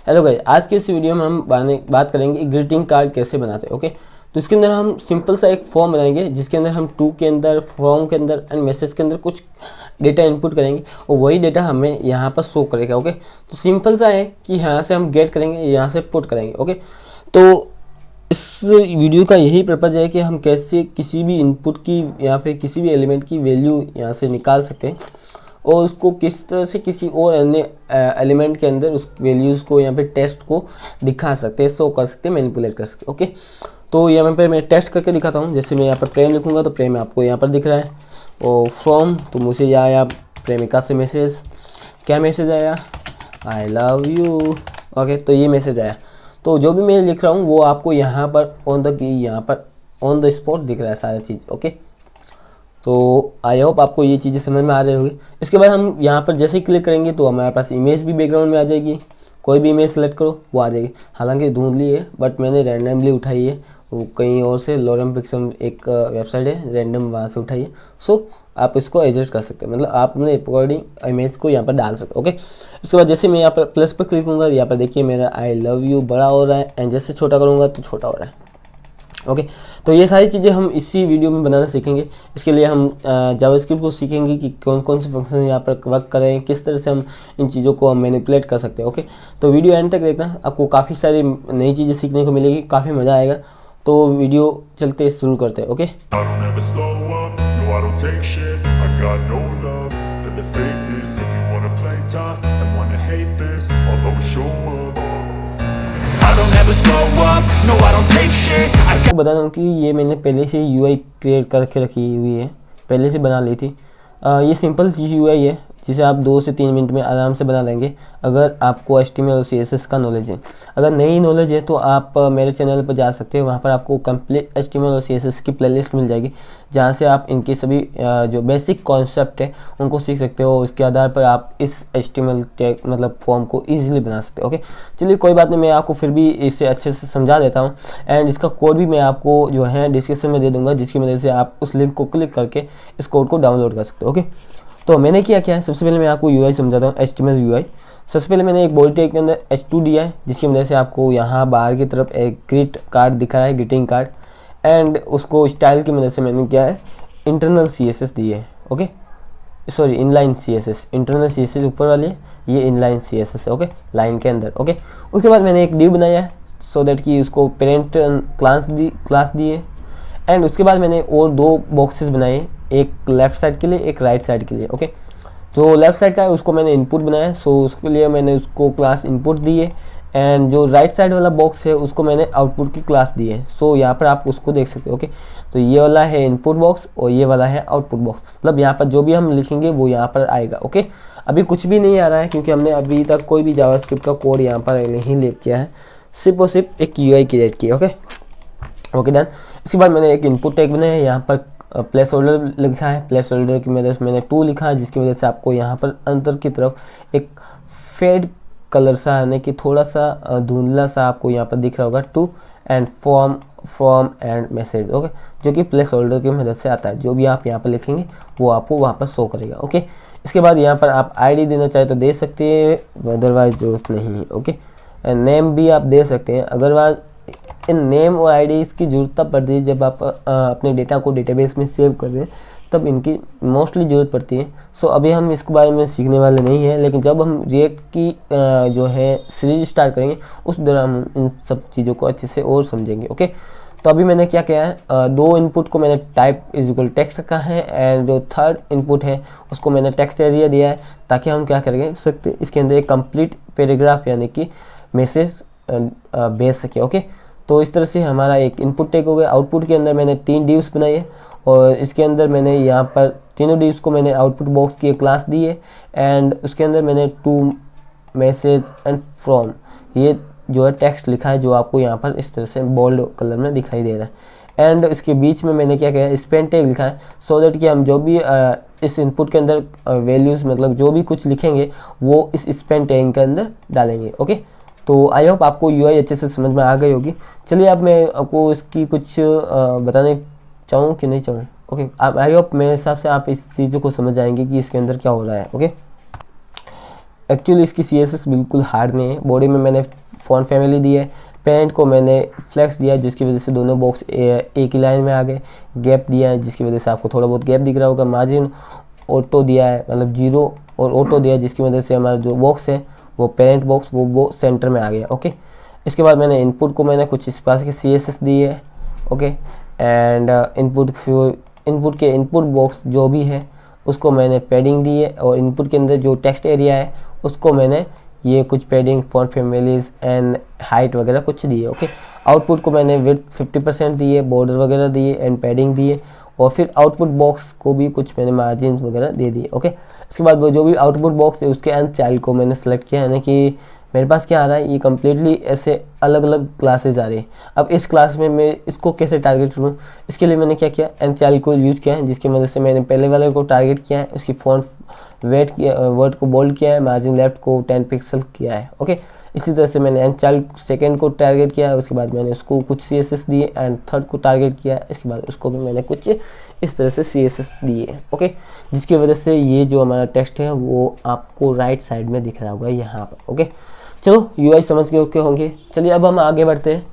Hello guys, आज के इस वीडियो में हम बात करेंगे ग्रीटिंग कार्ड कैसे बनाते हैं। ओके, तो इसके अंदर हम सिंपल सा एक फॉर्म बनाएंगे जिसके अंदर हम टू के अंदर, फॉर्म के अंदर एंड मैसेज के अंदर कुछ डेटा इनपुट करेंगे और वही डेटा हमें यहाँ पर शो करेगा। ओके, तो सिंपल सा है कि यहाँ से हम गेट करेंगे, यहाँ से पुट करेंगे। ओके, तो इस वीडियो का यही पर्पज़ है कि हम कैसे किसी भी इनपुट की या फिर किसी भी एलिमेंट की वैल्यू यहाँ से निकाल सकते हैं और उसको किस तरह से किसी और अन्य एलिमेंट के अंदर उस वैल्यूज़ को या फिर टेस्ट को दिखा सकते हैं, शो कर सकते हैं, मैनिपुलेट कर सकते हैं। ओके, तो यहाँ पे मैं टेस्ट करके दिखाता हूँ। जैसे मैं यहाँ पर प्रेम लिखूँगा तो प्रेम आपको यहाँ पर दिख रहा है, और फ्रॉम तो मुझे यहाँ आया प्रेमिका से मैसेज। क्या मैसेज आया? I love you. ओके, तो ये मैसेज आया। तो जो भी मैं लिख रहा हूँ वो आपको यहाँ पर ऑन द स्पॉट दिख रहा है सारा चीज़। ओके, तो आई होप आपको ये चीज़ें समझ में आ रही होगी। इसके बाद हम यहाँ पर जैसे ही क्लिक करेंगे तो हमारे पास इमेज भी बैकग्राउंड में आ जाएगी। कोई भी इमेज सेलेक्ट करो वो आ जाएगी। हालांकि धुंधली है बट मैंने रैंडमली उठाई है, वो कहीं और से लोरम पिक्सल एक वेबसाइट है, रैंडम वहाँ से उठाई है। सो आप इसको एडजस्ट कर सकते हैं, मतलब आप अपने अकॉर्डिंग इमेज को यहाँ पर डाल सकते हो। ओके, इसके बाद जैसे मैं यहाँ पर प्लस पर क्लिक करूँगा, यहाँ पर देखिए मेरा आई लव यू बड़ा हो रहा है, एंड जैसे छोटा करूँगा तो छोटा हो रहा है। ओके, तो ये सारी चीज़ें हम इसी वीडियो में बनाना सीखेंगे। इसके लिए हम जावास्क्रिप्ट को सीखेंगे कि कौन कौन से फंक्शन यहाँ पर वर्क करें, किस तरह से हम इन चीज़ों को हम मैनिपुलेट कर सकते हैं। ओके, तो वीडियो एंड तक देखना, आपको काफ़ी सारी नई चीज़ें सीखने को मिलेगी, काफ़ी मज़ा आएगा। तो वीडियो चलते शुरू करते हैं। ओके, आपको बता दूं कि ये मैंने पहले से यूआई क्रिएट करके रखी हुई है, पहले से बना ली थी। ये सिंपल सी यूआई है जिसे आप 2 से 3 मिनट में आराम से बना लेंगे अगर आपको HTML और CSS का नॉलेज है। अगर नहीं नॉलेज है तो आप मेरे चैनल पर जा सकते हैं, वहाँ पर आपको कंप्लीट HTML और CSS की प्लेलिस्ट मिल जाएगी जहाँ से आप इनकी सभी जो बेसिक कॉन्सेप्ट है उनको सीख सकते हो। इसके आधार पर आप इस HTML टैग मतलब फॉर्म को ईजिली बना सकते हो। ओके, चलिए कोई बात नहीं, मैं आपको फिर भी इसे अच्छे से समझा देता हूँ एंड इसका कोड भी मैं आपको जो है डिस्क्रिप्शन में दे दूँगा, जिसकी वजह से आप उस लिंक को क्लिक करके इस कोड को डाउनलोड कर सकते हो। ओके, तो मैंने क्या है, सबसे पहले मैं आपको यूआई समझाता हूँ, HTML यूआई। सबसे पहले मैंने एक बॉडी टैग के अंदर H2 दिया है, जिसकी वजह से आपको यहाँ बाहर की तरफ एक ग्रीट कार्ड दिखा है, ग्रीटिंग कार्ड, एंड उसको स्टाइल की मदद से मैंने क्या है इंटरनल CSS दी है। Okay, sorry inline CSS, internal CSS ऊपर वाली है, ये इनलाइन CSS है। ओके, लाइन के अंदर। ओके, उसके बाद मैंने एक डिव बनाया है सो दैट कि उसको पेरेंट क्लास दी है, एंड उसके बाद मैंने और 2 बॉक्सेस बनाए, एक लेफ़्ट साइड के लिए, एक राइट साइड के लिए। ओके, जो लेफ़्ट साइड का है उसको मैंने इनपुट बनाया है, सो उसके लिए मैंने उसको क्लास इनपुट दी है, एंड जो राइट साइड वाला बॉक्स है उसको मैंने आउटपुट की क्लास दी है। सो यहाँ पर आप उसको देख सकते हो। ओके, तो ये वाला है इनपुट बॉक्स और ये वाला है आउटपुट बॉक्स, मतलब यहाँ पर जो भी हम लिखेंगे वो यहाँ पर आएगा। ओके, अभी कुछ भी नहीं आ रहा है क्योंकि हमने अभी तक कोई भी जावास्क्रिप्ट का कोड यहाँ पर नहीं लिख किया है, सिर्फ और सिर्फ एक यूआई क्रिएट किया। Okay done. इसके बाद मैंने एक इनपुट टैग बनाया है, यहाँ पर प्लेस होल्डर लिखा है, प्लेस होल्डर की मदद से मैंने 2 लिखा है, जिसकी वजह से आपको यहाँ पर अंदर की तरफ एक फेड कलर सा यानी कि थोड़ा सा धुंधला सा आपको यहाँ पर दिख रहा होगा 2 and form and message. Okay, जो कि प्लेस होल्डर की मदद से आता है, जो भी आप यहाँ पर लिखेंगे वो आपको वहाँ पर शो करेगा। ओके, इसके बाद यहाँ पर आप ID देना चाहे तो दे सकते हैं, अदरवाइज ज़रूरत नहीं है। ओके, नेम भी आप दे सकते हैं, अदरवाइज इन नेम और आईडीज़ की ज़रूरत तब पड़ती है जब आप अपने डेटा को डेटाबेस में सेव कर दें, तब इनकी मोस्टली ज़रूरत पड़ती है। सो अभी हम इसके बारे में सीखने वाले नहीं हैं, लेकिन जब हम रिएक्ट की जो है सीरीज स्टार्ट करेंगे उस दौरान हम इन सब चीज़ों को अच्छे से और समझेंगे। ओके, तो अभी मैंने क्या किया है, 2 इनपुट को मैंने टाइप इज इक्वल टेक्स्ट रखा है, एंड जो थर्ड इनपुट है उसको मैंने टेक्स्ट एरिया दिया है, ताकि हम क्या करेंगे सकते इसके अंदर एक कंप्लीट पैराग्राफ यानी कि मैसेज भेज सके। ओके, तो इस तरह से हमारा एक इनपुट टैग हो गया। आउटपुट के अंदर मैंने 3 डिव्स बनाए हैं और इसके अंदर मैंने यहाँ पर तीनों डिव्स को मैंने आउटपुट बॉक्स की एक क्लास दी है, एंड उसके अंदर मैंने टू मैसेज एंड फ्रॉम ये जो है टेक्स्ट लिखा है, जो आपको यहाँ पर इस तरह से बोल्ड कलर में दिखाई दे रहा है। एंड इसके बीच में मैंने क्या किया है, स्पेन टैग लिखा है, सो दैट कि हम जो भी इस इनपुट के अंदर वैल्यूज़ मतलब जो भी कुछ लिखेंगे वो इस स्पेन टैग के अंदर डालेंगे। ओके, तो आई होप आपको यूआई अच्छे से समझ में आ गई होगी। चलिए अब मैं आपको इसकी कुछ बताने चाहूँ कि नहीं चाहूँ। ओके, आप आई होप मेरे हिसाब से आप इस चीज़ों को समझ जाएंगे कि इसके अंदर क्या हो रहा है। ओके, एक्चुअली इसकी CSS बिल्कुल हार्ड नहीं है। बॉडी में मैंने फॉन्ट फैमिली दी है, पेरेंट को मैंने फ्लेक्स दिया जिसकी वजह से दोनों बॉक्स एक ही लाइन में आ गए, गैप दिया है जिसकी वजह से आपको थोड़ा बहुत गैप दिख रहा होगा, मार्जिन ऑटो दिया है मतलब 0 और ऑटो दिया है जिसकी वजह से हमारा जो बॉक्स है वो पेरेंट बॉक्स वो सेंटर में आ गया। ओके, इसके बाद मैंने इनपुट को मैंने कुछ इस पास की CSS दी है। ओके, एंड इनपुट के इनपुट बॉक्स जो भी है उसको मैंने पैडिंग दी है, और इनपुट के अंदर जो टेक्स्ट एरिया है उसको मैंने ये कुछ padding, font families and height वगैरह कुछ दी है। ओके, आउटपुट को मैंने विड्थ 50% दी है, बॉर्डर वगैरह दी है एंड पैडिंग दी है, और फिर आउटपुट बॉक्स को भी कुछ मैंने मार्जिन वगैरह दे दिए। ओके, इसके बाद वो जो भी आउटपुट बॉक्स है उसके अंदर चाइल्ड को मैंने सेलेक्ट किया है ना कि मेरे पास क्या आ रहा है, ये कम्प्लीटली ऐसे अलग अलग क्लासेज आ रही है। अब इस क्लास में मैं इसको कैसे टारगेट करूँ, इसके लिए मैंने क्या किया, एंड चाइल्ड को यूज़ किया है जिसकी मदद से मैंने पहले वाले को टारगेट किया है, उसकी फॉन्ट वेट किया, वर्ड को बोल्ड किया है, मार्जिन लेफ्ट को 10 पिक्सल किया है। ओके, इसी तरह से मैंने एंड चाइल्ड सेकेंड को टारगेट किया है, उसके बाद मैंने उसको कुछ CSS दिए, एंड थर्ड को टारगेट किया है, इसके बाद उसको भी मैंने कुछ इस तरह से CSS दिए। ओके, जिसकी वजह से ये जो हमारा टेक्स्ट है वो आपको राइट साइड में दिख रहा होगा यहाँ पर। ओके, चलो UI समझ के ओके होंगे। चलिए अब हम आगे बढ़ते हैं।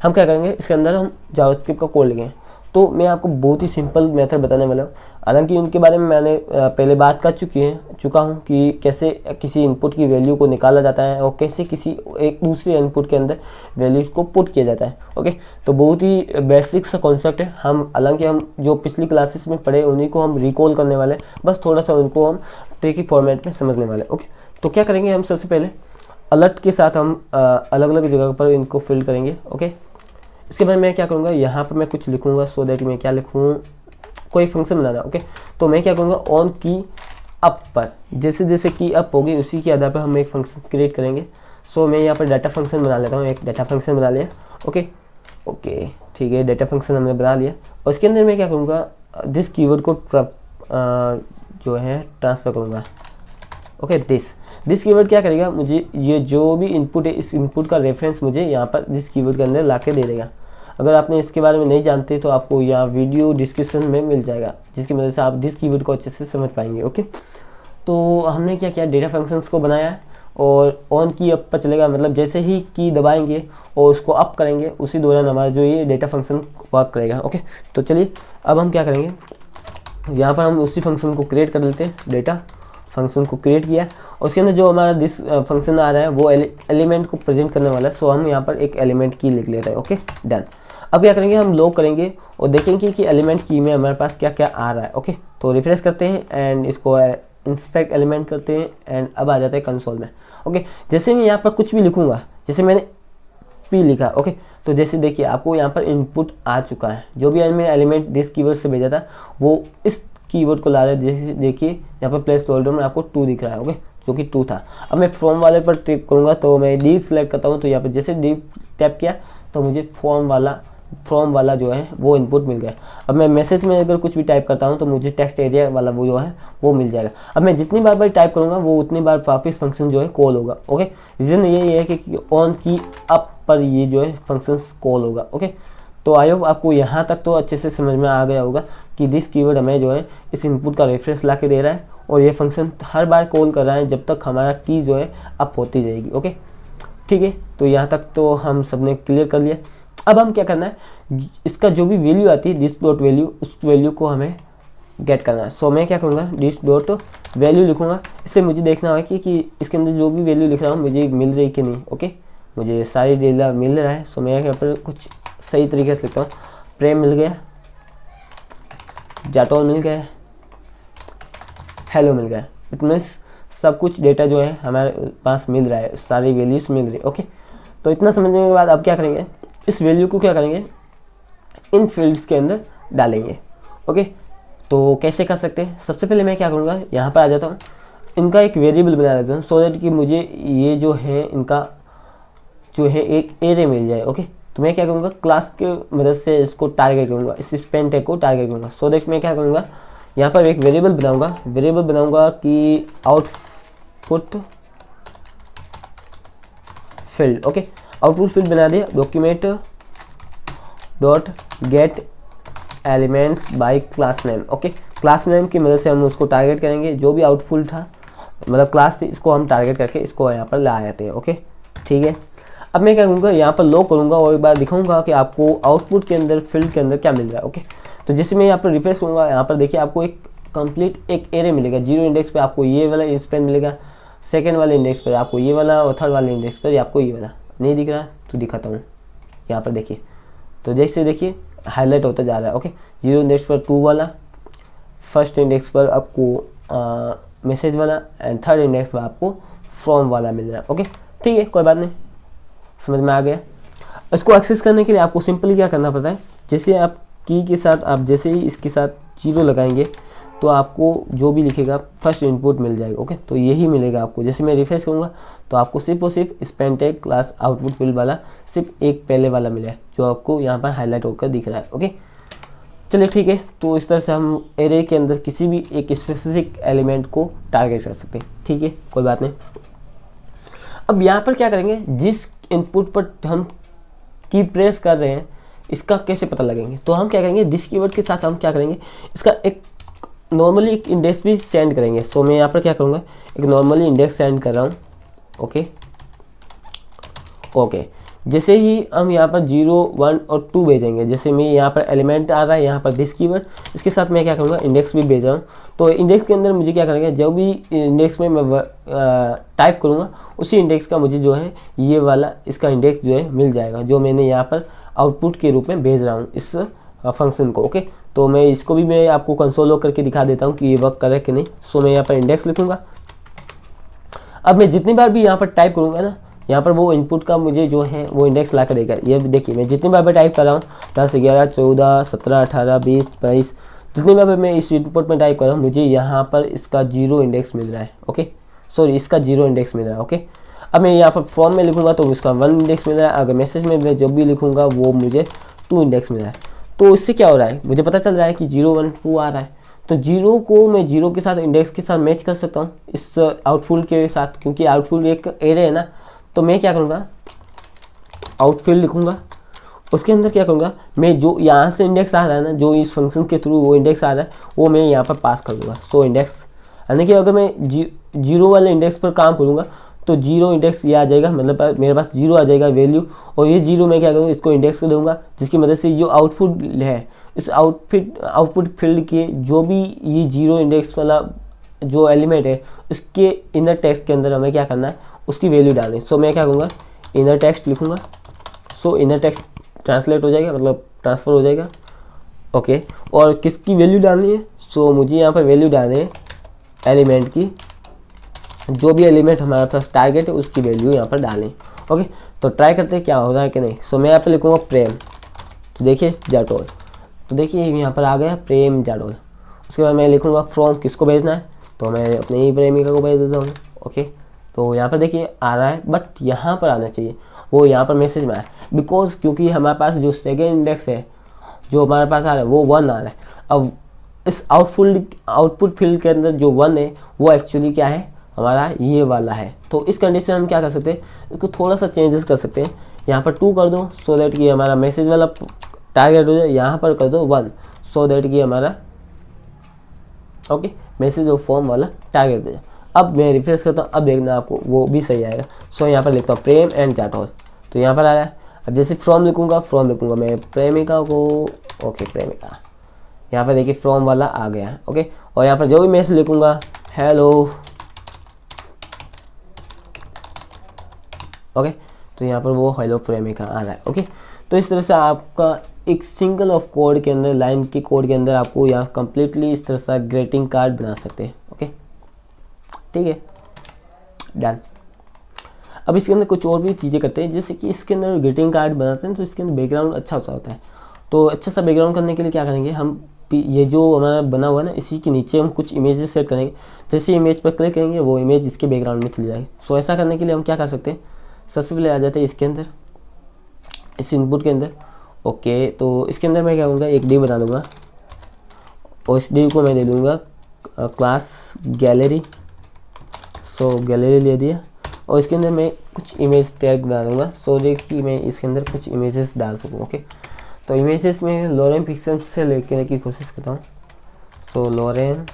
हम क्या करेंगे, इसके अंदर हम जावास्क्रिप्ट का कोड लिखेंगे। तो मैं आपको बहुत ही सिंपल मेथड बताने वाला हूँ, हालांकि उनके बारे में मैंने पहले बात कर चुका हूँ कि कैसे किसी इनपुट की वैल्यू को निकाला जाता है और कैसे किसी एक दूसरे इनपुट के अंदर वैल्यूज़ को पुट किया जाता है। ओके, तो बहुत ही बेसिक सा कॉन्सेप्ट है। हालांकि हम जो पिछली क्लासेस में पढ़े उन्हीं को हम रिकॉल करने वाले हैं, बस थोड़ा सा उनको हम ट्रिकी फॉर्मेट में समझने वाले। ओके, तो क्या करेंगे, हम सबसे पहले अलर्ट के साथ हम अलग अलग जगह पर इनको फिल करेंगे। ओके, इसके बाद मैं क्या करूँगा, यहाँ पर मैं कुछ लिखूँगा, सो दैट मैं क्या लिखूँ, कोई फंक्शन बनाना। ओके, तो मैं क्या करूँगा, ऑन की अप पर जैसे जैसे की अप होगी उसी के आधार पर हम एक फंक्शन क्रिएट करेंगे। सो मैं यहाँ पर डाटा फंक्शन बना लेता हूँ, एक डाटा फंक्शन बना लिया। ओके ओके ठीक है, डाटा फंक्शन हमने बना लिया, और इसके अंदर मैं क्या करूँगा, दिस कीवर्ड को जो है ट्रांसफ़र करूँगा। ओके, दिस कीवर्ड क्या करेगा, मुझे ये जो भी इनपुट है इस इनपुट का रेफरेंस मुझे यहाँ पर दिस कीवर्ड के अंदर ला के दे देगा। अगर आपने इसके बारे में नहीं जानते तो आपको यहाँ वीडियो डिस्क्रिप्शन में मिल जाएगा, जिसकी वजह से आप दिस कीवर्ड को अच्छे से समझ पाएंगे। ओके, तो हमने क्या किया, डेटा फंक्शंस को बनाया है, और ऑन की अप पर चलेगा, मतलब जैसे ही की दबाएंगे और उसको अप करेंगे उसी दौरान हमारा जो ये डेटा फंक्शन वर्क करेगा। ओके, तो चलिए अब हम क्या करेंगे, यहाँ पर हम उसी फंक्शन को क्रिएट कर लेते हैं। डेटा फंक्शन को क्रिएट किया और उसके अंदर जो हमारा दिस फंक्शन आ रहा है वो एलिमेंट को प्रेजेंट करने वाला है। सो हम यहाँ पर एक एलिमेंट की लिख लेते हैं। Okay, done. अब क्या करेंगे, हम लॉग करेंगे और देखेंगे कि एलिमेंट की में हमारे पास क्या क्या आ रहा है। ओके, तो रिफ्रेश करते हैं एंड इसको इंस्पेक्ट एलिमेंट करते हैं एंड अब आ जाता है कंसोल में। ओके, जैसे मैं यहाँ पर कुछ भी लिखूँगा, जैसे मैंने P लिखा। ओके, तो जैसे देखिए आपको यहाँ पर इनपुट आ चुका है, जो भी मैंने एलिमेंट दिस कीवर्ड से भेजा था वो इस कीवर्ड को ला रहा है। जैसे देखिए यहाँ पर प्लेस होल्डर में आपको 2 दिख रहा है। ओके, जो कि 2 था। अब मैं फ्रॉम वाले पर टैप करूँगा तो मैं डीप सेलेक्ट करता हूँ, तो यहाँ पर जैसे डीप टैप किया तो मुझे फ्रॉम वाला जो है वो इनपुट मिल गया। अब मैं मैसेज में अगर कुछ भी टाइप करता हूँ तो मुझे टेक्स्ट एरिया वाला वो जो है वो मिल जाएगा। अब मैं जितनी बार टाइप करूँगा वो उतनी बार वापस फंक्शन जो है कॉल होगा। ओके, रीज़न ये है कि ऑन की अप पर ये जो है फंक्शन कॉल होगा। ओके, तो आई होप आपको यहाँ तक तो अच्छे से समझ में आ गया होगा कि दिस कीवर्ड हमें जो है इस इनपुट का रेफरेंस ला के दे रहा है और ये फंक्शन हर बार कॉल कर रहा है जब तक हमारा की जो है अप होती जाएगी। ओके, ठीक है, तो यहाँ तक तो हम सबने क्लियर कर लिया। अब हम क्या करना है, इसका जो भी वैल्यू आती है दिस डॉट वैल्यू, उस वैल्यू को हमें गेट करना है। सो मैं क्या करूँगा, दिस डॉट वैल्यू लिखूँगा। इससे मुझे देखना होगा कि इसके अंदर जो भी वैल्यू लिख रहा हूँ मुझे मिल रही कि नहीं। ओके, मुझे सारी डेटा मिल रहा है। सो मैं यहाँ पर कुछ सही तरीके से लिखता हूँ, प्रेम मिल गया, जाटोल मिल गया, हेलो मिल गया। इट मीन्स सब कुछ डेटा जो है हमारे पास मिल रहा है, सारी वैल्यूज मिल रही है। ओके, तो इतना समझने के बाद अब क्या करेंगे, इस वैल्यू को क्या करेंगे, इन फील्ड्स के अंदर डालेंगे। ओके, तो कैसे कर सकते हैं, सबसे पहले मैं क्या करूँगा, यहाँ पर आ जाता हूँ, इनका एक वेरिएबल बना देता हूँ सो दैट कि मुझे ये जो है इनका जो है एक एरे मिल जाए। ओके, तो मैं क्या करूँगा, क्लास के मदद से इसको टारगेट करूँगा, इस स्पेन टैग को टारगेट करूँगा। सो दैट मैं क्या करूँगा, यहाँ पर एक वेरिएबल बनाऊँगा कि output field. Okay, output field बना दिया, document dot gate elements bye class name. Okay, class name की मदद से हम उसको टारगेट करेंगे, जो भी आउटपुट था मतलब क्लास थी, इसको हम टारगेट करके इसको यहाँ पर ला जाते हैं। ओके ठीक है, अब मैं क्या करूँगा, यहाँ पर लो करूँगा और एक बार दिखाऊंगा कि आपको आउटपुट के अंदर फील्ड के अंदर क्या मिल रहा है। ओके, तो जैसे मैं यहाँ पर रिफ्रेश करूँगा, यहाँ पर देखिए आपको एक कंप्लीट एक एरे मिलेगा। 0 इंडेक्स पे आपको ये वाला स्पेन मिलेगा, सेकंड वाले इंडेक्स पर आपको ये वाला, और थर्ड वाले इंडेक्स पर आपको ये वाला। नहीं दिख रहा तो दिखाता हूँ, यहाँ पर देखिए, तो जैसे देखिए हाईलाइट होता जा रहा है। ओके, 0 इंडेक्स पर 2 वाला, फर्स्ट इंडेक्स पर आपको मैसेज वाला, एंड थर्ड इंडेक्स पर आपको फ्रॉम वाला मिल रहा है। ओके ठीक है, कोई बात नहीं, समझ में आ गया। इसको एक्सेस करने के लिए आपको सिंपली क्या करना पड़ता है, जैसे आप की के साथ आप जैसे ही इसके साथ 0 लगाएंगे तो आपको जो भी लिखेगा फर्स्ट इनपुट मिल जाएगा। ओके, तो यही मिलेगा आपको। जैसे मैं रिफ्रेश करूँगा तो आपको सिर्फ और सिर्फ Spain tag class output field वाला सिर्फ एक पहले वाला मिला है, जो आपको यहाँ पर हाईलाइट होकर दिख रहा है। ओके चलिए ठीक है, तो इस तरह से हम एरे के अंदर किसी भी एक स्पेसिफिक एलिमेंट को टारगेट कर सकते हैं। ठीक है, कोई बात नहीं। अब यहाँ पर क्या करेंगे, जिस इनपुट पर हम की प्रेस कर रहे हैं इसका कैसे पता लगेंगे, तो हम क्या करेंगे, दिस कीवर्ड के साथ हम क्या करेंगे, इसका एक नॉर्मली एक इंडेक्स भी सेंड करेंगे। सो मैं यहाँ पर क्या करूँगा, एक नॉर्मली इंडेक्स सेंड कर रहा हूँ। ओके, जैसे ही हम यहाँ पर 0, 1 और 2 भेजेंगे, जैसे मैं यहाँ पर एलिमेंट आ रहा है, यहाँ पर दिस कीवर्ड, इसके साथ मैं क्या करूँगा, इंडेक्स भी भेज रहा हूँ। तो इंडेक्स के अंदर मुझे क्या करेंगे, जो भी इंडेक्स में मैं टाइप करूँगा उसी इंडेक्स का मुझे जो है ये वाला इसका इंडेक्स जो है मिल जाएगा, जो मैंने यहाँ पर आउटपुट के रूप में भेज रहा हूँ इस फंक्शन को। ओके, तो मैं इसको भी मैं आपको कंसोल करके दिखा देता हूँ कि ये वर्क करे कि नहीं। सो मैं यहाँ पर इंडेक्स लिखूँगा। अब मैं जितनी बार भी यहाँ पर टाइप करूँगा ना, यहाँ पर वो इनपुट का मुझे जो है वो इंडेक्स ला कर देगा। ये देखिए मैं जितनी बार भी टाइप कर रहा हूँ, 10, 11, 14, 17, 18, 20, 22, जितनी बार मैं इस इनपुट में टाइप कर रहा हूँ, मुझे यहाँ पर इसका 0 इंडेक्स मिल रहा है। ओके सॉरी, इसका 0 इंडेक्स मिल रहा है। ओके, अब मैं यहाँ पर फॉर्म में लिखूँगा तो उसका 1 इंडेक्स मिल रहा है। अगर मैसेज में मैं जो भी लिखूँगा वो मुझे 2 इंडेक्स मिल रहा है। तो इससे क्या हो रहा है, मुझे पता चल रहा है कि 0, 1, 2 आ रहा है। तो 0 को मैं 0 के साथ इंडेक्स के साथ मैच कर सकता हूँ इस आउटफुल के साथ, क्योंकि आउटफुल एक एरे है ना। तो मैं क्या करूँगा, आउटफील्ड लिखूँगा, उसके अंदर क्या करूँगा, मैं जो यहाँ से इंडेक्स आ रहा है ना, जो इस फंक्शन के थ्रू वो इंडेक्स आ रहा है वो मैं यहाँ पर पास कर दूँगा। सो इंडेक्स, यानी कि अगर मैं 0 वाले इंडेक्स पर काम करूँगा तो 0 इंडेक्स ये आ जाएगा, मतलब मेरे पास 0 आ जाएगा वैल्यू, और ये 0 मैं क्या करूँगा, इसको इंडेक्स को दूँगा, जिसकी मदद से जो आउटपुट है इस आउटपुट फील्ड के जो भी ये 0 इंडेक्स वाला जो एलिमेंट है उसके इनर टेक्स्ट के अंदर हमें क्या करना है, उसकी वैल्यू डालनी। सो मैं क्या करूँगा, इनर टेक्स्ट लिखूँगा। सो इनर टेक्स्ट ट्रांसलेट हो जाएगा, मतलब ट्रांसफ़र हो जाएगा। ओके, और किसकी वैल्यू डालनी है, सो मुझे यहाँ पर वैल्यू डालनी है एलिमेंट की, जो भी एलिमेंट हमारा पास टारगेट है उसकी वैल्यू यहाँ पर डालें। ओके, तो ट्राई करते हैं क्या हो रहा है कि नहीं। सो मैं यहाँ पर लिखूँगा प्रेम, तो देखिए जाटोल, तो देखिए यहाँ पर आ गया प्रेम जाटोल। उसके बाद मैं लिखूँगा फ्रॉम, किसको भेजना है, तो मैं अपने ही प्रेमिका को भेज देता हूँ। ओके, तो यहाँ पर देखिए आ रहा है, बट यहाँ पर आना चाहिए, वो यहाँ पर मैसेज में आया, बिकॉज क्योंकि हमारे पास जो सेकेंड इंडेक्स है जो हमारे पास आ रहा है वो 1 आ रहा है। अब इस आउटपुट फील्ड के अंदर जो 1 है वो एक्चुअली क्या है, हमारा ये वाला है। तो इस कंडीशन हम क्या कर सकते हैं, इसको थोड़ा सा चेंजेस कर सकते हैं। यहाँ पर 2 कर दो सो दैट कि हमारा मैसेज वाला टारगेट हो जाए, यहाँ पर कर दो 1 सो दैट कि हमारा ओके मैसेज और फॉर्म वाला टारगेट हो जाए। अब मैं रिफ्रेश करता हूँ, अब देखना आपको वो भी सही आएगा। सो यहाँ पर लिखता हूँ प्रेम एंड जाटोल, तो यहाँ पर आ रहा है। अब जैसे फ्रॉम लिखूँगा मैं प्रेमिका को, ओके प्रेमिका, यहाँ पर देखिए फ्रॉम वाला आ गया है। ओके, और यहाँ पर जो भी मैसेज लिखूँगा हेलो, ओके, तो यहाँ पर वो हेलो प्रेमिका आ रहा है। ओके, तो इस तरह से आपका एक सिंगल ऑफ कोड के अंदर, लाइन के कोड के अंदर आपको यहाँ कंप्लीटली इस तरह से ग्रीटिंग कार्ड बना सकते हैं। ओके ठीक है, डन। अब इसके अंदर कुछ और भी चीज़ें करते हैं, जैसे कि इसके अंदर ग्रीटिंग कार्ड बनाते हैं तो इसके अंदर बैकग्राउंड अच्छा सा होता है। तो अच्छा सा बैकग्राउंड करने के लिए क्या करेंगे, हम ये जो हमारा बना हुआ है ना, इसी के नीचे हम कुछ इमेजेस सेट करेंगे। जैसे इमेज पर क्लिक करेंगे वो इमेज इसके बैकग्राउंड में चली जाएगी। सो ऐसा करने के लिए हम क्या कर सकते हैं, सबसे पहले आ जाते हैं इसके अंदर, इस इनपुट के अंदर। ओके, तो इसके अंदर मैं क्या करूँगा, एक डिव बना दूँगा और इस डिव को मैं दे दूँगा क्लास गैलरी। सो गैलरी ले दिया और इसके अंदर मैं कुछ इमेज टैग बना दूँगा सो दैट कि मैं इसके अंदर कुछ इमेजेस डाल सकूँ। ओके, तो इमेजेस में लोरेन पिक्सम से लेने की कोशिश करता हूँ। सो लोरेन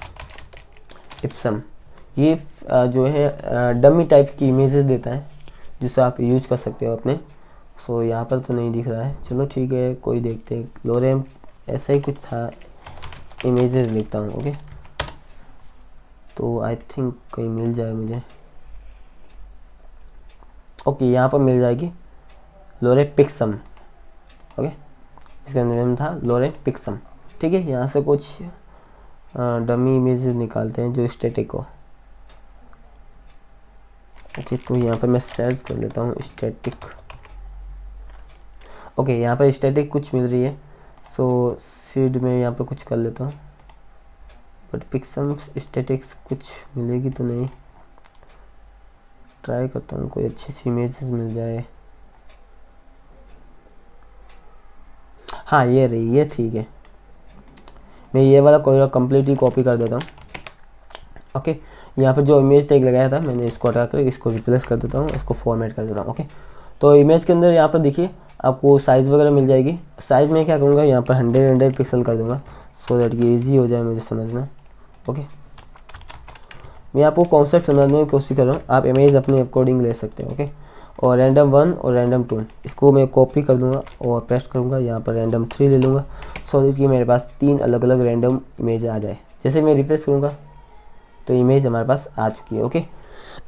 इप्सम, ये जो है डमी टाइप की इमेजेस देता है जिसे आप यूज कर सकते हो अपने। सो यहाँ पर तो नहीं दिख रहा है, चलो ठीक है कोई देखते हैं। लोरेम ऐसा ही कुछ था, इमेजेस लिखता हूँ। ओके, तो आई थिंक कहीं मिल जाए मुझे। ओके, यहाँ पर मिल जाएगी लोरेपिक्सम। ओके, इसका नेम था लोरेपिक्सम। ठीक है, यहाँ से कुछ डमी इमेजेस निकालते हैं जो स्टैटिक हो। ओके, तो यहाँ पर मैं सर्च कर लेता हूँ स्टैटिक। ओके, यहाँ पर स्टैटिक कुछ मिल रही है, सो सीड में यहाँ पर कुछ कर लेता हूँ, बट पिक्सम स्टैटिक्स कुछ मिलेगी तो नहीं। ट्राई करता हूँ कोई अच्छी सी इमेजेस मिल जाए। हाँ, ये रही, ये ठीक है। मैं ये वाला कोई कम्प्लीटली कॉपी कर देता हूँ। ओके, यहाँ पर जो इमेज टैग लगाया था मैंने इसको हटा कर इसको रिप्लेस कर देता हूँ, इसको फॉर्मेट कर देता हूँ। ओके, तो इमेज के अंदर यहाँ पर देखिए आपको साइज़ वगैरह मिल जाएगी। साइज़ में क्या करूँगा, यहाँ पर 100 पिक्सल कर दूँगा, सो दैट ये ईजी हो जाए मुझे समझना। ओके, मैं आपको कॉन्सेप्ट समझने की कोशिश कर रहा हूँ, आप इमेज अपने अकॉर्डिंग ले सकते हैं। ओके, और रैंडम 1 और रैंडम 2 इसको मैं कॉपी कर दूँगा और पेस्ट करूँगा। यहाँ पर रैंडम 3 ले लूँगा, सो दैट कि मेरे पास 3 अलग अलग रैंडम इमेज आ जाए। जैसे मैं रिफ्रेश करूँगा तो इमेज हमारे पास आ चुकी है। ओके,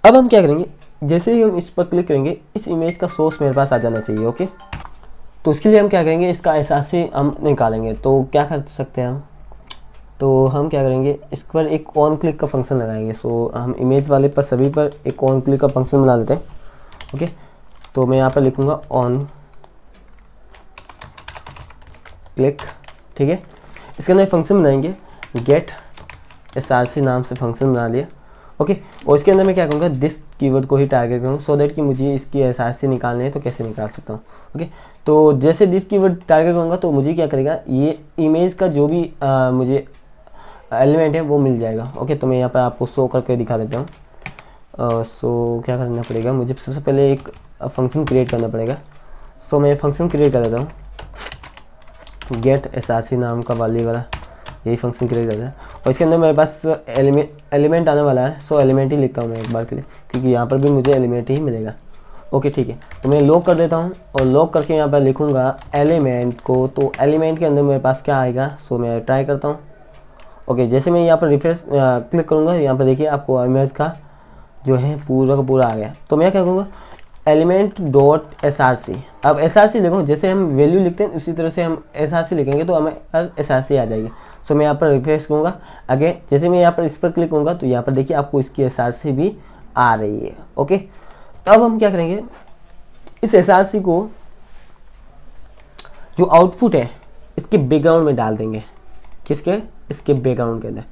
अब हम क्या करेंगे, जैसे ही हम इस पर क्लिक करेंगे इस इमेज का सोर्स मेरे पास आ जाना चाहिए। ओके, तो उसके लिए हम क्या करेंगे, इसका एहसास से हम निकालेंगे। तो क्या कर सकते हैं हम, तो हम क्या करेंगे, इस पर एक ऑन क्लिक का फंक्शन लगाएंगे। सो हम इमेज वाले पर सभी पर एक ऑन क्लिक का फंक्शन बना लेते हैं। ओके, तो मैं यहाँ पर लिखूँगा ऑन क्लिक। ठीक है, इसके अंदर फंक्शन बनाएंगे गेट src नाम से फंक्शन बना लिया। ओके, और इसके अंदर मैं क्या करूँगा, दिस कीवर्ड को ही टारगेट करूँगा, सो दैट कि मुझे इसकी src निकालने है तो कैसे निकाल सकता हूँ। ओके, तो जैसे दिस कीवर्ड टारगेट करूँगा तो मुझे क्या करेगा, ये इमेज का जो भी मुझे एलिमेंट है वो मिल जाएगा। ओके, तो मैं यहाँ पर आपको शो करके दिखा देता हूँ। सो क्या करना पड़ेगा, मुझे सबसे पहले एक फंक्शन क्रिएट करना पड़ेगा। सो मैं फंक्शन क्रिएट कर देता हूँ, गेट src नाम का वाला यही फंक्शन क्रिएट करता है। और इसके अंदर मेरे पास एलिमेंट आने वाला है, सो एलिमेंट ही लिखता हूँ मैं एक बार के लिए, क्योंकि यहाँ पर भी मुझे एलिमेंट ही मिलेगा। ओके, ठीक है, तो मैं लॉक कर देता हूँ और लॉक करके यहाँ पर लिखूँगा एलिमेंट को। तो एलिमेंट के अंदर मेरे पास क्या आएगा, सो मैं ट्राई करता हूँ। ओके, जैसे मैं यहाँ पर रिफ्रेश क्लिक करूँगा, यहाँ पर देखिए आपको इमेज का जो है पूरा का पूरा आ गया। तो मैं क्या करूँगा, एलिमेंट डॉट src। अब src लिखो, जैसे हम वैल्यू लिखते हैं उसी तरह से हम src लिखेंगे तो हमें src आ जाएगी। सो मैं यहाँ पर रिफ्रेश करूँगा आगे, जैसे मैं यहाँ पर इस पर क्लिक करूँगा तो यहाँ पर देखिए आपको इसकी src भी आ रही है। ओके, तो अब हम क्या करेंगे, इस src को जो आउटपुट है इसके बैकग्राउंड में डाल देंगे। किसके, इसके बैकग्राउंड के अंदर।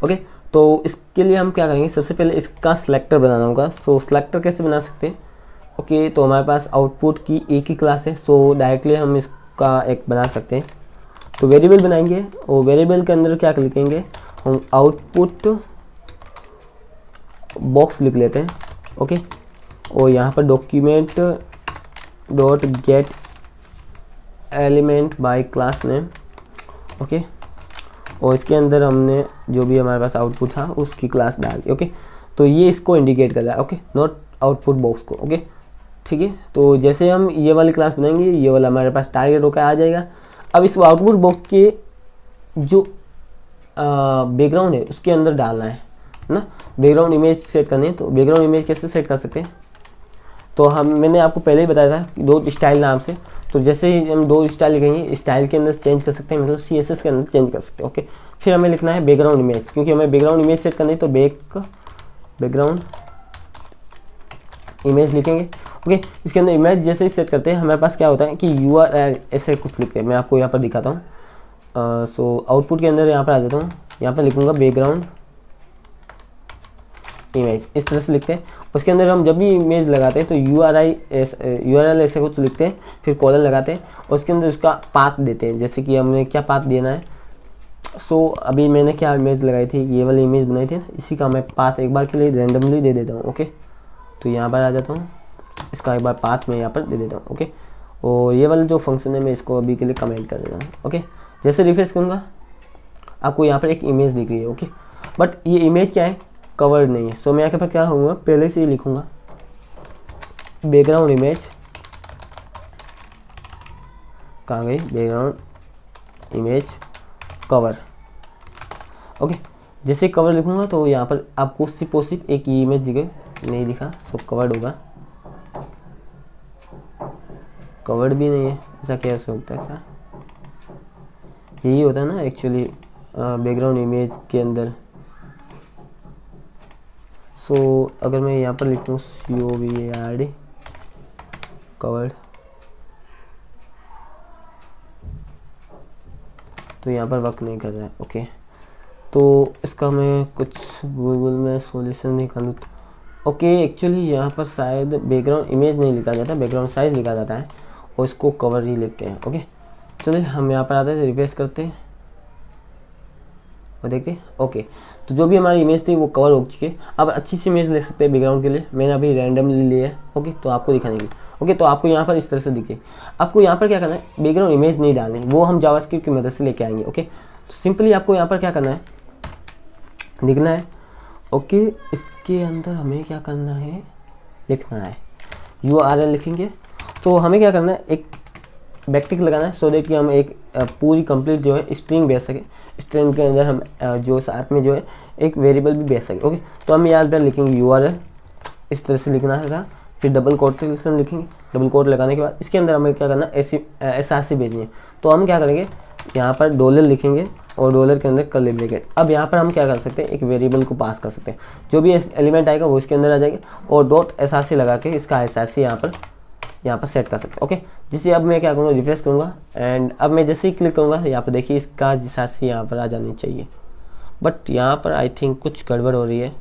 ओके, तो इसके लिए हम क्या करेंगे, सबसे पहले इसका सिलेक्टर बनाना होगा। सो सिलेक्टर कैसे बना सकते हैं, ओके, तो हमारे पास आउटपुट की एक ही क्लास है, सो डायरेक्टली हम इसका एक बना सकते हैं। तो वेरिएबल बनाएंगे और वेरिएबल के अंदर क्या लिखेंगे, हम आउटपुट बॉक्स लिख लेते हैं। ओके, और यहाँ पर document dot gate element by class name. Okay, और इसके अंदर हमने जो भी हमारे पास आउटपुट था उसकी क्लास डाल दी। ओके, तो ये इसको इंडिकेट कर रहा है। ओके, नॉट आउटपुट बॉक्स को। ओके, ठीक है, तो जैसे हम ये वाली क्लास बनाएंगे ये वाला हमारे पास टारगेट होकर आ जाएगा। अब इस आउटपुट बॉक्स के जो बैकग्राउंड है उसके अंदर डालना है ना, बैकग्राउंड इमेज सेट करनी है। तो बैकग्राउंड इमेज कैसे सेट कर सकते हैं, तो मैंने आपको पहले ही बताया था डॉट स्टाइल नाम से। तो जैसे ही हम डॉट स्टाइल लिखेंगे स्टाइल के अंदर चेंज कर सकते हैं, मतलब CSS के अंदर चेंज कर सकते हैं। ओके, फिर हमें लिखना है बैकग्राउंड इमेज, क्योंकि हमें बैकग्राउंड इमेज सेट करनी है तो बैकग्राउंड इमेज लिखेंगे। ओके, इसके अंदर इमेज जैसे ही सेट करते हैं हमारे पास क्या होता है कि URL ऐसे कुछ लिखते हैं। मैं आपको यहाँ पर दिखाता हूँ। सो आउटपुट के अंदर यहाँ पर आ जाता हूँ, यहाँ पर लिखूँगा बैकग्राउंड इमेज, इस तरह से लिखते हैं। उसके अंदर हम जब भी इमेज लगाते हैं तो URL ऐसे कुछ लिखते हैं, फिर कॉलन लगाते हैं और उसके अंदर उसका पाथ देते हैं। जैसे कि हमने क्या पाथ देना है, सो अभी मैंने क्या इमेज लगाई थी, ये वाली इमेज बनाई थी, इसी का मैं पाथ एक बार के लिए रैंडमली दे देता हूँ। ओके, तो यहाँ पर आ जाता हूँ, इसका एक बार पाथ मैं यहाँ पर दे देता हूँ। ओके, और ये वाला जो फंक्शन है मैं इसको अभी के लिए कमेंट कर देता हूँ। ओके, जैसे रिफ्रेश करूँगा आपको यहाँ पर एक इमेज दिख रही है। ओके, बट ये इमेज क्या है, कवर्ड नहीं है। सो मैं यहाँ के पास क्या होगा, पहले से ही लिखूँगा बैकग्राउंड इमेज, कहाँ गई, बैकग्राउंड इमेज कवर। ओके, जैसे कवर लिखूँगा तो यहाँ पर आपको सिर्फ एक ही इमेज दिखे, नहीं दिखा, सो कवर्ड होगा। कवर्ड भी नहीं है, ऐसा कैसे होता है, यही होता है ना एक्चुअली बैकग्राउंड इमेज के अंदर। सो अगर मैं यहाँ पर लिखूँ COVARD कवर्ड, तो यहाँ पर वर्क नहीं कर रहा है। ओके, तो इसका मैं कुछ गूगल में सॉल्यूशन निकालूँ। ओके, एक्चुअली यहाँ पर शायद बैकग्राउंड इमेज नहीं लिखा जाता, बैकग्राउंड साइज लिखा जाता है और इसको कवर ही लिखते हैं। ओके, चलिए हम यहाँ पर आते हैं, रिफ्रेश करते हैं और देखते हैं। ओके, तो जो भी हमारी इमेज थी वो कवर हो चुकी है। अब अच्छी सी इमेज ले सकते हैं बैकग्राउंड के लिए, मैंने अभी रैंडमली लिया है। ओके, तो आपको दिखाने के लिए, ओके, तो आपको यहाँ पर इस तरह से दिखे। आपको यहाँ पर क्या करना है, बैकग्राउंड इमेज नहीं डालनी, वो हम जावास्क्रिप्ट की मदद से लेके आएंगे। ओके, तो सिंपली आपको यहाँ पर क्या करना है, लिखना है। ओके, इसके अंदर हमें क्या करना है, लिखना है URL लिखेंगे। तो हमें क्या करना है, एक बैकटिक लगाना है, सो दैट कि हम एक पूरी कंप्लीट जो है स्ट्रिंग भेज सके। स्ट्रिंग के अंदर हम जो साथ में जो है एक वेरिएबल भी भेज सके। ओके, तो हम यहाँ पर लिखेंगे URL, इस तरह से लिखना है। फिर डबल कोटेशन लिखेंगे, डबल कोट लगाने के बाद इसके अंदर हमें क्या करना है, SRC भेजनी है। तो हम क्या करेंगे, यहाँ पर डॉलर लिखेंगे और डॉलर के अंदर कर्ली ब्रैकेट। अब यहाँ पर हम क्या कर सकते हैं, एक वेरिएबल को पास कर सकते हैं, जो भी एलिमेंट आएगा वो इसके अंदर आ जाएगा और .src लगा के इसका SRC यहाँ पर सेट कर सकते हैं। ओके, जिसे अब मैं क्या करूँगा, रिफ्रेश करूँगा एंड अब मैं जैसे ही क्लिक करूँगा यहाँ पर देखिए इसका SRC यहाँ पर आ जानी चाहिए, बट यहाँ पर आई थिंक कुछ गड़बड़ हो रही है।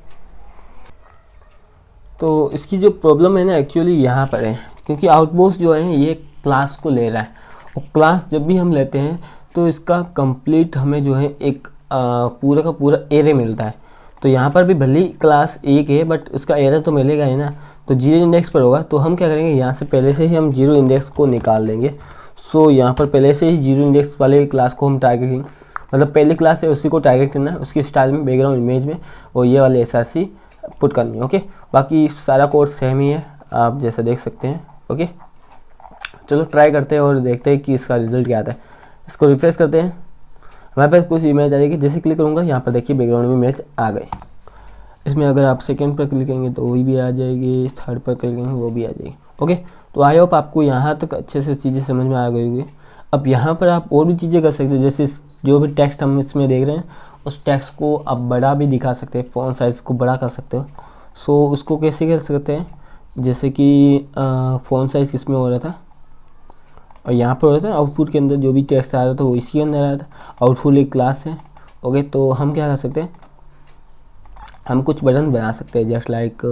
तो इसकी जो प्रॉब्लम है ना एक्चुअली यहाँ पर है, क्योंकि आउटबॉक्स जो है ये क्लास को ले रहा है और क्लास जब भी हम लेते हैं तो इसका कंप्लीट हमें जो है एक पूरा का पूरा एरे मिलता है। तो यहाँ पर भी भले ही क्लास एक है बट उसका एरे तो मिलेगा ही ना, तो 0 इंडेक्स पर होगा। तो हम क्या करेंगे, यहाँ से पहले से ही हम 0 इंडेक्स को निकाल देंगे। सो यहाँ पर पहले से ही 0 इंडेक्स वाले क्लास को हम टारगेट करेंगे, मतलब पहली क्लास है उसी को टारगेट करना है, उसकी स्टाइल में बैकग्राउंड इमेज में, और ये वाले SRC पुट करनी है। ओके, बाकी सारा कोड सेम ही है, आप जैसा देख सकते हैं। ओके, चलो ट्राई करते हैं और देखते हैं कि इसका रिजल्ट क्या आता है। इसको रिफ्रेश करते हैं, हमारे पास कुछ इमेज आ जाएगी। जैसे क्लिक करूँगा यहाँ पर देखिए बैकग्राउंड में इमेज आ गई। इसमें अगर आप सेकंड पर क्लिक करेंगे तो वही भी आ जाएगी, थर्ड पर क्लिक करेंगे वो भी आ जाएगी। ओके, तो आई होप आपको यहाँ तक अच्छे से चीज़ें समझ में आ गई होगी। अब यहाँ पर आप और भी चीज़ें कर सकते हो, जैसे जो भी टेक्स्ट हम इसमें देख रहे हैं उस टेक्स्ट को आप बड़ा भी दिखा सकते हैं, फ़ॉन्ट साइज़ को बड़ा कर सकते हो। सो उसको कैसे कर सकते हैं, जैसे कि फ़ॉन्ट साइज़ किसमें हो रहा था, और यहाँ पर हो रहा था आउटपुट के अंदर जो भी टेक्स्ट आ रहा था वो इसी के अंदर आ रहा था। आउटपुट एक क्लास है। ओके, तो हम क्या कर सकते हैं, हम कुछ बटन बना सकते हैं, जस्ट लाइक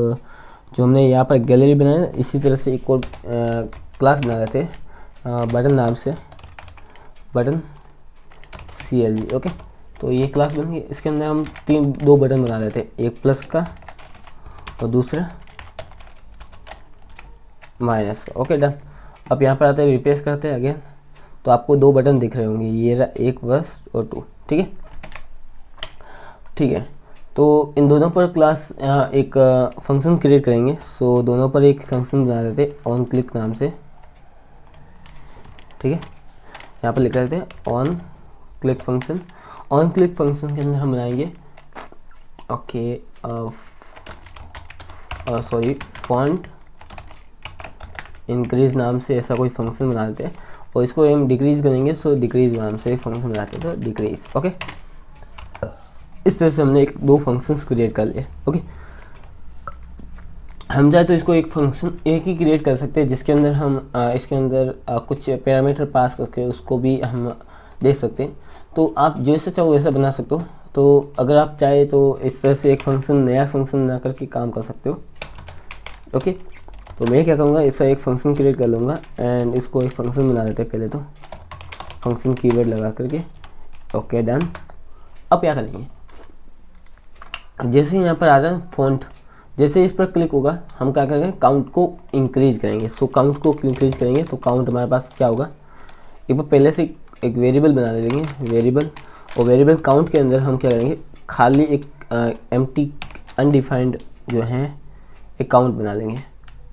जो हमने यहाँ पर गैलरी बनाया इसी तरह से एक और क्लास बना रहे थे बटन नाम से, बटन CLG। ओके, तो ये क्लास बन गई, इसके अंदर हम दो बटन बना रहे थे, एक प्लस का और दूसरा माइनस का। Okay, done. अब यहाँ पर आते हैं, रिप्लेस करते हैं अगेन, तो आपको दो बटन दिख रहे होंगे, ये रहा, एक बस और 2। ठीक है, ठीक है। तो इन दोनों पर क्लास एक फंक्शन क्रिएट करेंगे। सो दोनों पर एक फंक्शन बना देते हैं ऑन क्लिक नाम से। ठीक है, यहाँ पर लिख देते हैं on click function. On click function के अंदर हम बनाएंगे ओके सॉरी फॉन्ट इंक्रीज नाम से ऐसा कोई फंक्शन बना देते हैं, और इसको हम डिक्रीज करेंगे। सो डिक्रीज नाम से एक फंक्शन बनाते हैं, तो डिक्रीज। ओके, इस तरह से हमने दो फंक्शंस क्रिएट कर लिए। ओके, हम चाहे तो इसको एक फंक्शन एक ही क्रिएट कर सकते हैं, जिसके अंदर हम इसके अंदर कुछ पैरामीटर पास करके उसको भी हम देख सकते हैं। तो आप जैसे चाहो वैसा बना सकते हो। तो अगर आप चाहे तो इस तरह से एक फंक्शन नया फंक्शन बना करके काम कर सकते हो। ओके, तो मैं क्या करूँगा, इसका एक फंक्शन क्रिएट कर लूँगा एंड इसको एक फंक्शन बना देते हैं पहले, तो फंक्शन कीवर्ड लगा करके। Okay, done. अब क्या करेंगे, जैसे यहाँ पर आ रहा है फॉन्ट, जैसे इस पर क्लिक होगा हम क्या करेंगे, काउंट को इंक्रीज करेंगे। सो काउंट को इंक्रीज करेंगे तो काउंट हमारे पास क्या होगा, एक बार पहले से एक वेरिएबल बना देंगे, वेरिएबल, और वेरिएबल काउंट के अंदर हम क्या करेंगे, खाली एक एम्प्टी अनडिफाइंड जो है एक काउंट बना लेंगे।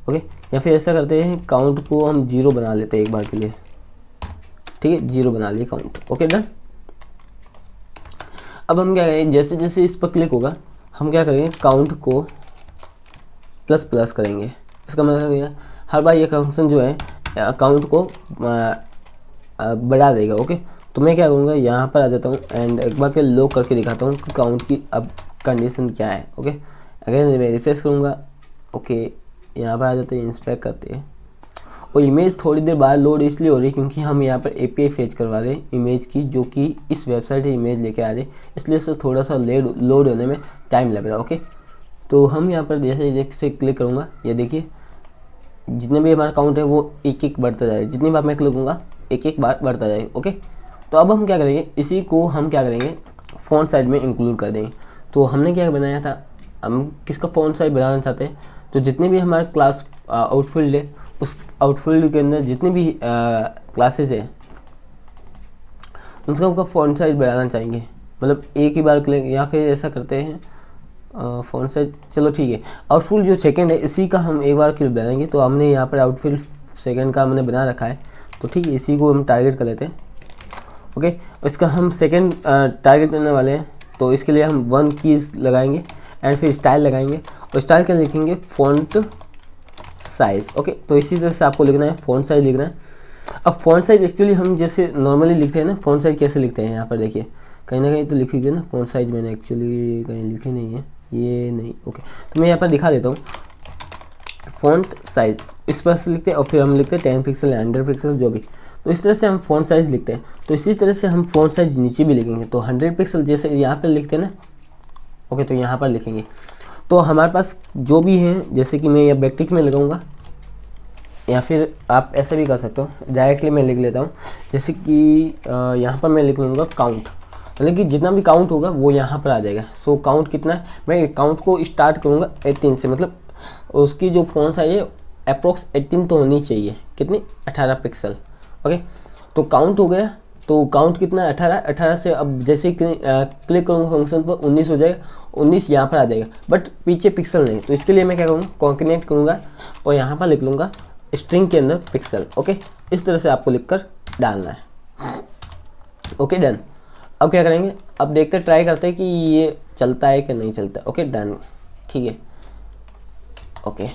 ओके, या फिर ऐसा करते हैं काउंट को हम 0 बना लेते हैं एक बार के लिए। ठीक है, 0 बना लिए काउंट। Okay done. अब हम क्या करेंगे, जैसे जैसे इस पर क्लिक होगा हम क्या करेंगे, काउंट को प्लस प्लस करेंगे। इसका मतलब ये हर बार ये फंक्शन जो है काउंट को बढ़ा देगा। ओके, तो मैं क्या करूँगा, यहाँ पर आ जाता हूँ एंड एक बार के लॉक करके दिखाता हूँ कि काउंट की अब कंडीशन क्या है। ओके, अगर मैं रिफ्रेश करूँगा, ओके यहाँ पर आ जाते हैं, इंस्पेक्ट करते हैं और इमेज थोड़ी देर बाद लोड इसलिए हो रही है क्योंकि हम यहाँ पर API फेच करवा रहे हैं इमेज की, जो कि इस वेबसाइट से इमेज लेके आ रहे हैं, इसलिए से थोड़ा सा लोड होने में टाइम लग रहा है। ओके, तो हम यहाँ पर जैसे जैसे क्लिक करूँगा, ये देखिए जितने भी हमारा काउंट है वो एक एक बढ़ता जाए, जितनी बार मैं क्लिक करूँगा एक एक बार बढ़ता जाए। ओके, तो अब हम क्या करेंगे, इसी को हम क्या करेंगे फ़ॉन्ट साइज में इंक्लूड कर देंगे। तो हमने क्या बनाया था, हम किसका फ़ॉन्ट साइज बनाना चाहते हैं, तो जितने भी हमारे क्लास आउटफील्ड है उस आउटफील्ड के अंदर जितनी भी क्लासेस है उनका फ़ॉन्ट साइज बढ़ाना चाहेंगे, मतलब एक ही बार क्लिक, या फिर ऐसा करते हैं फ़ॉन्ट साइज, चलो ठीक है आउटफील्ड जो सेकंड है इसी का हम एक बार क्लिक बनाएंगे। तो हमने यहाँ पर आउटफील्ड सेकंड का हमने बना रखा है, तो ठीक है इसी को हम टारगेट कर लेते हैं। ओके, इसका हम सेकंड टारगेट करने वाले हैं, तो इसके लिए हम 1 कीज लगाएंगे एंड फिर स्टाइल लगाएंगे और स्टाइल के लिखेंगे फ़ॉन्ट साइज़। ओके, तो इसी तरह से आपको लिखना है फ़ॉन्ट साइज़ लिखना है। अब फ़ॉन्ट साइज़ एक्चुअली हम जैसे नॉर्मली लिखते हैं ना, फ़ॉन्ट साइज़ कैसे लिखते हैं यहाँ पर देखिए, कहीं ना कहीं तो लिखी गई ना फ़ॉन्ट साइज़, मैंने एक्चुअली कहीं लिखी नहीं है, ये नहीं। ओके, तो मैं यहाँ पर दिखा देता हूँ फ़ॉन्ट साइज़, इस पर से लिखते हैं और फिर हम लिखते हैं 10 पिक्सल या 100 पिक्सल जो भी, तो इस तरह से हम फ़ॉन्ट साइज़ लिखते हैं। तो इसी तरह से हम फ़ॉन्ट साइज़ नीचे भी लिखेंगे, तो 100 पिक्सल जैसे यहाँ पर लिखते हैं ना। ओके, तो यहाँ पर लिखेंगे, तो हमारे पास जो भी है, जैसे कि मैं यह बैकटिक में लगाऊंगा या फिर आप ऐसे भी कर सकते हो, डायरेक्टली मैं लिख लेता हूँ, जैसे कि यहाँ पर मैं लिख लूँगा काउंट, मतलब कि जितना भी काउंट होगा वो यहाँ पर आ जाएगा। सो काउंट कितना है, मैं काउंट को स्टार्ट करूँगा 18 से, मतलब उसकी जो फ़ॉन्ट साइज है अप्रोक्स 18 तो होनी चाहिए, कितनी 18 पिक्सल। ओके, तो काउंट हो गया, तो काउंट कितना है 18 से अब जैसे क्लिक करूँगा फंक्शन पर 19 हो जाएगा, 19 यहाँ पर आ जाएगा बट पीछे पिक्सल नहीं, तो इसके लिए मैं क्या करूँगा कॉन्केनेट करूँगा और यहाँ पर लिख लूँगा स्ट्रिंग के अंदर पिक्सल। ओके, इस तरह से आपको लिखकर डालना है। Okay done. अब क्या करेंगे, अब देखते हैं, ट्राई करते हैं कि ये चलता है कि नहीं चलता। ओके डन, ठीक है। ओके,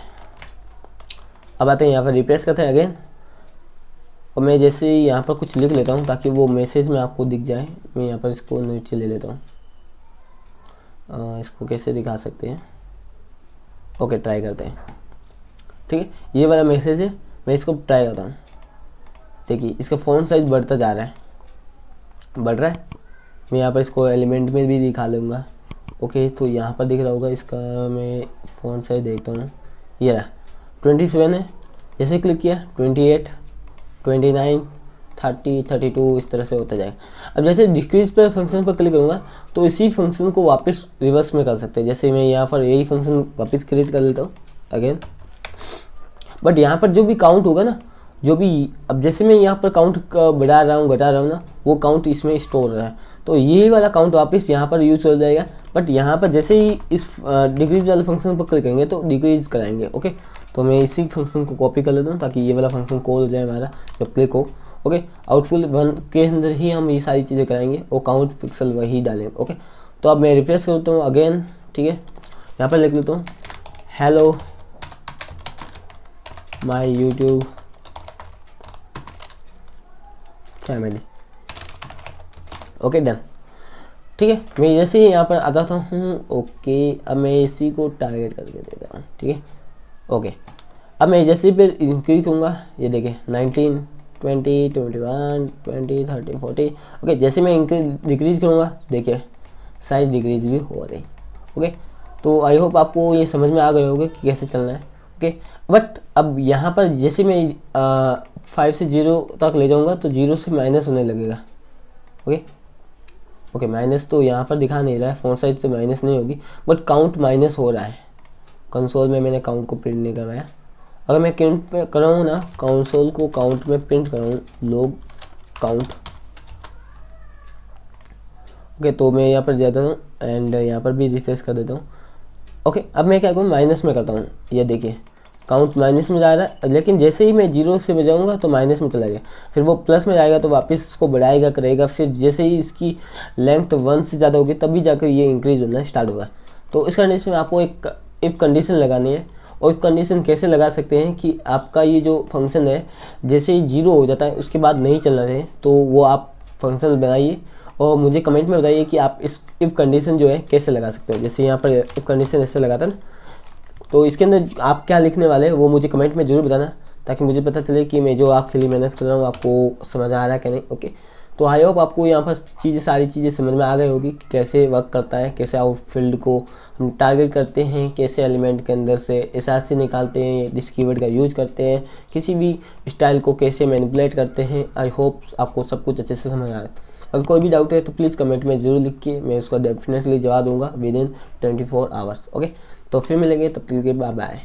अब आते हैं यहाँ पर रिप्लेस करते हैं अगेन, और मैं जैसे यहाँ पर कुछ लिख लेता हूँ ताकि वो मैसेज में आपको दिख जाए। मैं यहाँ पर इसको नीचे ले लेता हूँ, इसको कैसे दिखा सकते हैं। ओके, ट्राई करते हैं। ठीक है, ये वाला मैसेज है, मैं इसको ट्राई करता हूँ। देखिए इसका फ़ॉन्ट साइज़ बढ़ता जा रहा है, बढ़ रहा है। मैं यहाँ पर इसको एलिमेंट में भी दिखा लूँगा। ओके, तो यहाँ पर दिख रहा होगा, इसका मैं फ़ॉन्ट साइज़ देखता हूँ, ये रहा 27 है, जैसे क्लिक किया 28, 29, 30, 32 इस तरह से होता जाएगा। अब जैसे डिक्रीज पर फंक्शन पर क्लिक करूँगा तो इसी फंक्शन को वापस रिवर्स में कर सकते हैं। जैसे मैं यहाँ पर यही फंक्शन वापस क्रिएट कर लेता हूँ अगेन, बट यहाँ पर जो भी काउंट होगा ना, जो भी, अब जैसे मैं यहाँ पर काउंट बढ़ा रहा हूँ घटा रहा हूँ ना, वो काउंट इसमें स्टोर रहा है, तो यही वाला काउंट वापस यहाँ पर यूज हो जाएगा। बट यहाँ पर जैसे ही इस डिक्रीज वाले फंक्शन पर क्लिक करेंगे तो डिक्रीज कराएंगे। ओके, तो मैं इसी फंक्शन को कॉपी कर लेता हूँ ताकि ये वाला फंक्शन कॉल हो जाए हमारा जब क्लिक हो। ओके, आउटपुट 1 के अंदर ही हम ये सारी चीज़ें कराएंगे और काउंट पिक्सल वही डालेंगे। ओके, तो अब मैं रिप्लेस करता हूँ अगेन। ठीक है, यहाँ पर लिख लेता हूँ hello my YouTube family. Okay done, ठीक है। मैं जैसे ही यहाँ पर आता हूँ, ओके, अब मैं इसी को टारगेट करके देता हूँ। ठीक है, ओके, अब मैं जैसे फिर इंक्रीज करूँगा, ये देखिए 19, 20, 21, 20, 30, 40। ओके, जैसे मैं डिक्रीज करूँगा देखिए साइज डिक्रीज भी हो रही। ओके, तो आई होप आपको ये समझ में आ गए होंगे कि कैसे चलना है। ओके, बट अब यहाँ पर जैसे मैं 5 से 0 तक ले जाऊँगा तो 0 से माइनस होने लगेगा। ओके, ओके, माइनस तो यहाँ पर दिखा नहीं रहा है, फ़ॉन्ट साइज से माइनस नहीं होगी, बट काउंट माइनस हो रहा है। कंसोल में मैंने काउंट को प्रिंट नहीं करवाया। अगर मैं प्रिंट पे कराऊँ ना, कंसोल को काउंट में प्रिंट कराऊँ, लोग काउंट। ओके, तो मैं यहाँ पर जाता हूँ एंड यहाँ पर भी रिफ्रेश कर देता हूँ। ओके, अब मैं क्या करूँ, माइनस में करता हूँ। ये देखिए काउंट माइनस में जा रहा है, लेकिन जैसे ही मैं जीरो से बजाऊंगा तो माइनस में चला गया, फिर वो प्लस में जाएगा तो वापस इसको बढ़ाएगा करेगा, फिर जैसे ही इसकी लेंथ 1 से ज़्यादा होगी तभी जाकर ये इंक्रीज होना स्टार्ट होगा। तो इस कंडीशन में आपको एक इफ कंडीशन लगानी है। और इफ कंडीशन कैसे लगा सकते हैं कि आपका ये जो फंक्शन है जैसे ही जीरो हो जाता है उसके बाद नहीं चलना चाहिए, तो वो आप फंक्शन बनाइए और मुझे कमेंट में बताइए कि आप इस इफ कंडीशन जो है कैसे लगा सकते हो। जैसे यहाँ पर इफ कंडीशन ऐसे लगाता ना, तो इसके अंदर आप क्या लिखने वाले हैं वो मुझे कमेंट में ज़रूर बताना, ताकि मुझे पता चले कि मैं जो आपके लिए मेहनत कर रहा हूँ आपको समझ आ रहा है कि नहीं। ओके, तो आई होप आपको यहाँ पर सारी चीज़ें समझ में आ गई होगी कि कैसे वर्क करता है, कैसे आउटफील्ड को हम टारगेट करते हैं, कैसे एलिमेंट के अंदर से एसआरसी निकालते हैं, दिस कीवर्ड का यूज करते हैं, किसी भी स्टाइल को कैसे मैनिपुलेट करते हैं। आई होप आपको सब कुछ अच्छे से समझ आ रहा है। अगर कोई भी डाउट है तो प्लीज़ कमेंट में ज़रूर लिखिए, मैं उसका डेफिनेटली जवाब दूंगा विद इन 24 आवर्स। ओके, तो फिर मिलेंगे, तब तक के लिए बाय बाय।